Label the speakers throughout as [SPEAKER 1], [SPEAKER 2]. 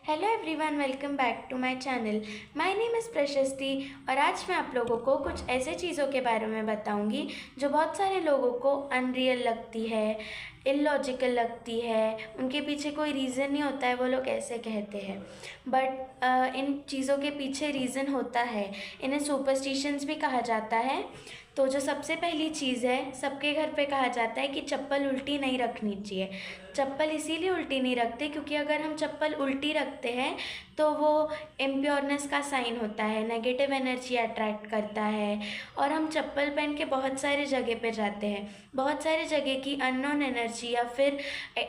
[SPEAKER 1] Hello everyone, welcome back to my channel. My name is Prashasti और आज मैं आप लोगों को कुछ ऐसे चीज़ों के बारे में बताऊंगी जो बहुत सारे लोगों को अनरियल लगती है, इलॉजिकल लगती है। उनके पीछे कोई रीज़न नहीं होता है, वो लोग ऐसे कहते हैं, बट इन चीज़ों के पीछे रीज़न होता है। इन्हें सुपरस्टिशंस भी कहा जाता है। तो जो सबसे पहली चीज़ है, सबके घर पे कहा जाता है कि चप्पल उल्टी नहीं रखनी चाहिए। चप्पल इसीलिए उल्टी नहीं रखते क्योंकि अगर हम चप्पल उल्टी रखते हैं तो वो इम्प्योरनेस का साइन होता है, नेगेटिव एनर्जी अट्रैक्ट करता है। और हम चप्पल पहन के बहुत सारे जगह पे जाते हैं, बहुत सारे जगह की अननोन एनर्जी या फिर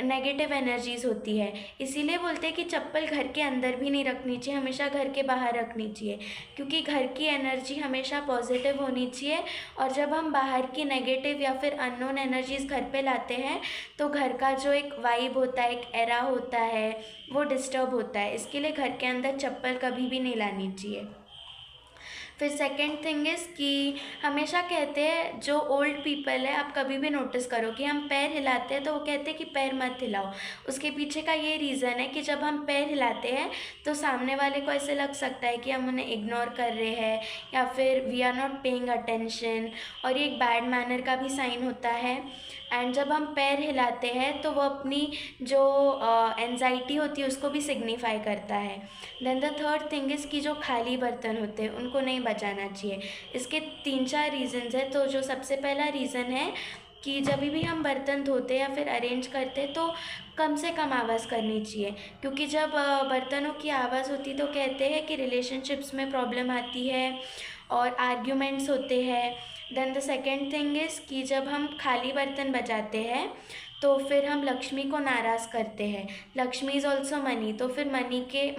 [SPEAKER 1] नेगेटिव एनर्जीज होती है। इसीलिए बोलते हैं कि चप्पल घर के अंदर भी नहीं रखनी चाहिए, हमेशा घर के बाहर रखनी चाहिए, क्योंकि घर की एनर्जी हमेशा पॉजिटिव होनी चाहिए। और जब हम बाहर की नेगेटिव या फिर अननोन एनर्जीज घर पे लाते हैं तो घर का जो एक वाइब होता है, एक एरा होता है, वो डिस्टर्ब होता है। इसके लिए घर के अंदर चप्पल कभी भी नहीं लानी चाहिए। फिर सेकेंड थिंग इज़ कि हमेशा कहते हैं, जो ओल्ड पीपल है, आप कभी भी नोटिस करो कि हम पैर हिलाते हैं तो वो कहते हैं कि पैर मत हिलाओ। उसके पीछे का ये रीज़न है कि जब हम पैर हिलाते हैं तो सामने वाले को ऐसे लग सकता है कि हम उन्हें इग्नोर कर रहे हैं या फिर we are not paying attention, और ये एक बैड मैनर का भी साइन होता है। एंड जब हम पैर हिलाते हैं तो वो अपनी जो एंजाइटी होती है उसको भी सिग्निफाई करता है। Then the third thing is कि जो खाली बर्तन होते हैं उनको नहीं बजाना चाहिए। इसके 3-4 रीज़न्स हैं। तो जो सबसे पहला रीज़न है कि जब भी हम बर्तन धोते या फिर अरेंज करते तो कम से कम आवाज़ करनी चाहिए, क्योंकि जब बर्तनों की आवाज़ होती तो कहते हैं कि रिलेशनशिप्स में प्रॉब्लम आती है और आर्ग्यूमेंट्स होते हैं। Then the second thing is कि जब हम खाली बर्तन बजाते हैं तो फिर हम लक्ष्मी को नाराज़ करते हैं। लक्ष्मी इज़ ऑल्सो मनी, तो फिर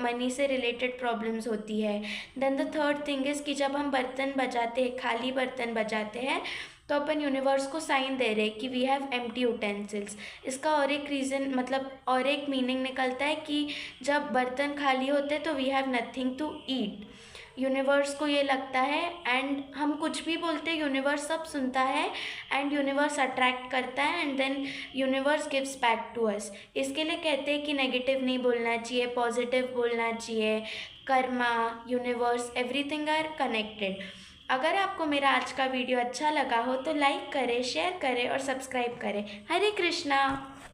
[SPEAKER 1] मनी से रिलेटेड प्रॉब्लम्स होती है। Then the third thing is कि जब हम बर्तन बजाते हैं, खाली बर्तन बजाते हैं, तो अपन यूनिवर्स को साइन दे रहे हैं कि वी हैव एम्प्टी यूटेंसिल्स। इसका और एक रीज़न, मतलब और एक मीनिंग निकलता है कि जब बर्तन खाली होते हैं तो we have nothing to eat. Universe को ये लगता है, एंड हम कुछ भी बोलते हैं यूनिवर्स सब सुनता है, एंड यूनिवर्स अट्रैक्ट करता है, and then universe gives back to us. इसके लिए कहते हैं कि नेगेटिव नहीं बोलना चाहिए, पॉजिटिव बोलना चाहिए। Karma, universe, everything are connected. अगर आपको मेरा आज का वीडियो अच्छा लगा हो तो लाइक करें, शेयर करें और सब्सक्राइब करें। हरे कृष्णा।